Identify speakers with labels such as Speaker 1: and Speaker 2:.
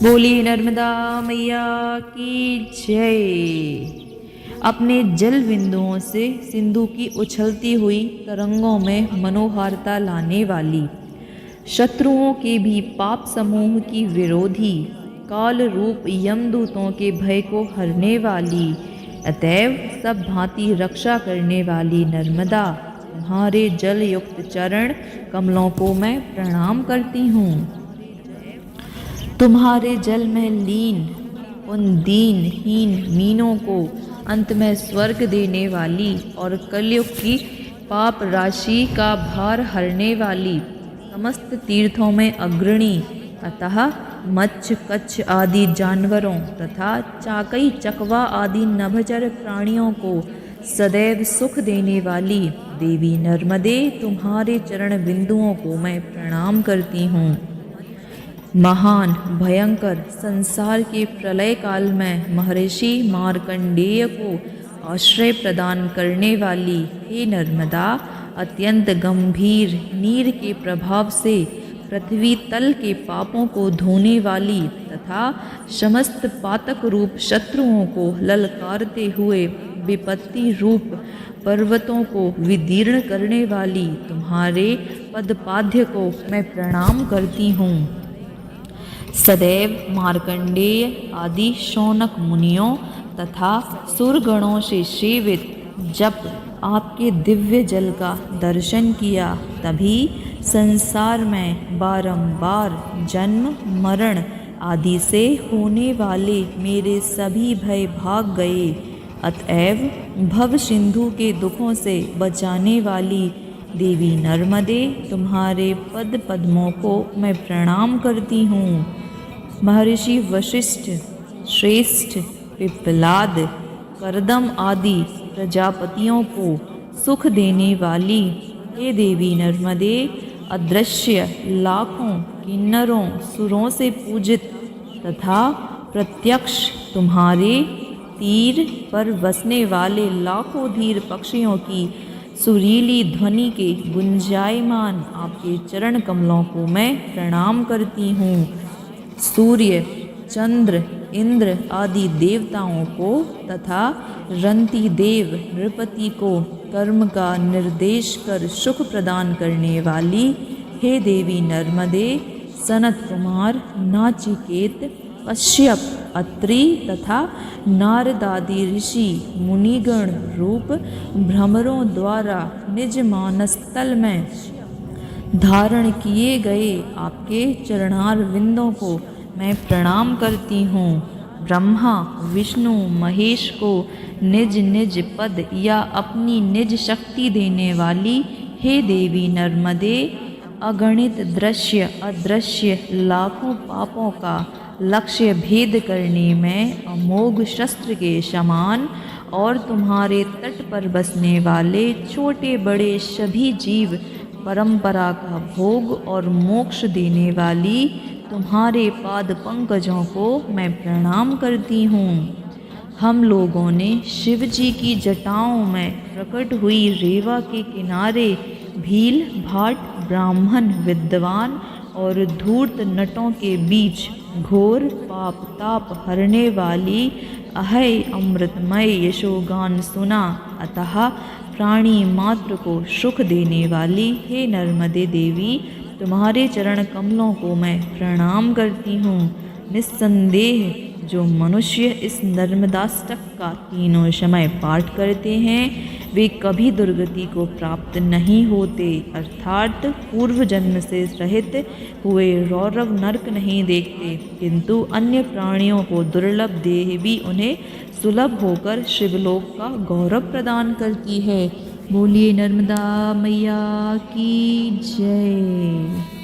Speaker 1: बोलिए नर्मदा मैया की जय। अपने जल बिंदुओं से सिंधु की उछलती हुई तरंगों में मनोहारिता लाने वाली, शत्रुओं के भी पाप समूह की विरोधी, काल रूप यमदूतों के भय को हरने वाली, अतएव सब भांति रक्षा करने वाली नर्मदा, तुम्हारे जल युक्त चरण कमलों को मैं प्रणाम करती हूँ। तुम्हारे जल में लीन उन दीनहीन मीनों को अंत में स्वर्ग देने वाली और कलयुग की पाप राशि का भार हरने वाली, समस्त तीर्थों में अग्रणी, अतः मच्छ कच्छ आदि जानवरों तथा चाकई चकवा आदि नभचर प्राणियों को सदैव सुख देने वाली देवी नर्मदे, तुम्हारे चरण बिंदुओं को मैं प्रणाम करती हूँ। महान भयंकर संसार के प्रलय काल में महर्षि मार्कंडेय को आश्रय प्रदान करने वाली हे नर्मदा, अत्यंत गंभीर नीर के प्रभाव से पृथ्वी तल के पापों को धोने वाली तथा समस्त पातक रूप शत्रुओं को ललकारते हुए विपत्ति रूप पर्वतों को विदीर्ण करने वाली तुम्हारे पदपाद्य को मैं प्रणाम करती हूँ। सदैव मार्कंडेय आदि शौनक मुनियों तथा सुरगणों से सेवित जब आपके दिव्य जल का दर्शन किया, तभी संसार में बारंबार जन्म मरण आदि से होने वाले मेरे सभी भय भाग गए। अतएव भव सिंधु के दुखों से बचाने वाली देवी नर्मदे, तुम्हारे पद पद्मों को मैं प्रणाम करती हूँ। महर्षि वशिष्ठ, श्रेष्ठ, पिप्पलाद, करदम आदि प्रजापतियों को सुख देने वाली हे देवी नर्मदे, अदृश्य लाखों किन्नरों सुरों से पूजित तथा प्रत्यक्ष तुम्हारे तीर पर बसने वाले लाखों धीर पक्षियों की सुरीली ध्वनि के गुंजायमान आपके चरण कमलों को मैं प्रणाम करती हूँ। सूर्य, चंद्र, इंद्र आदि देवताओं को तथा रंती देव नृपति को कर्म का निर्देश कर सुख प्रदान करने वाली हे देवी नर्मदे, सनत कुमार, नाचिकेत, कश्यप, अत्रि तथा नारदादि ऋषि मुनिगण रूप भ्रमरों द्वारा निज मानस तल में धारण किए गए आपके चरणार विंदों को मैं प्रणाम करती हूँ। ब्रह्मा विष्णु महेश को निज निज पद या अपनी निज शक्ति देने वाली हे देवी नर्मदे, अगणित दृश्य अदृश्य लाखों पापों का लक्ष्य भेद करने में अमोघ शस्त्र के समान और तुम्हारे तट पर बसने वाले छोटे बड़े सभी जीव परंपरा का भोग और मोक्ष देने वाली तुम्हारे पाद पंकजों को मैं प्रणाम करती हूँ। हम लोगों ने शिव जी की जटाओं में प्रकट हुई रेवा के किनारे भील भाट ब्राह्मण विद्वान और धूर्त नटों के बीच घोर पाप ताप हरने वाली अहय अमृतमय यशोगान सुना। अतः प्राणी मात्र को सुख देने वाली हे नर्मदे देवी, तुम्हारे चरण कमलों को मैं प्रणाम करती हूँ। निस्संदेह जो मनुष्य इस नर्मदाष्टक का तीनों समय पाठ करते हैं, वे कभी दुर्गति को प्राप्त नहीं होते, अर्थात पूर्व जन्म से रहित हुए रौरव नरक नहीं देखते, किंतु अन्य प्राणियों को दुर्लभ देह भी उन्हें सुलभ होकर शिवलोक का गौरव प्रदान करती है। बोलिए नर्मदा मैया की जय।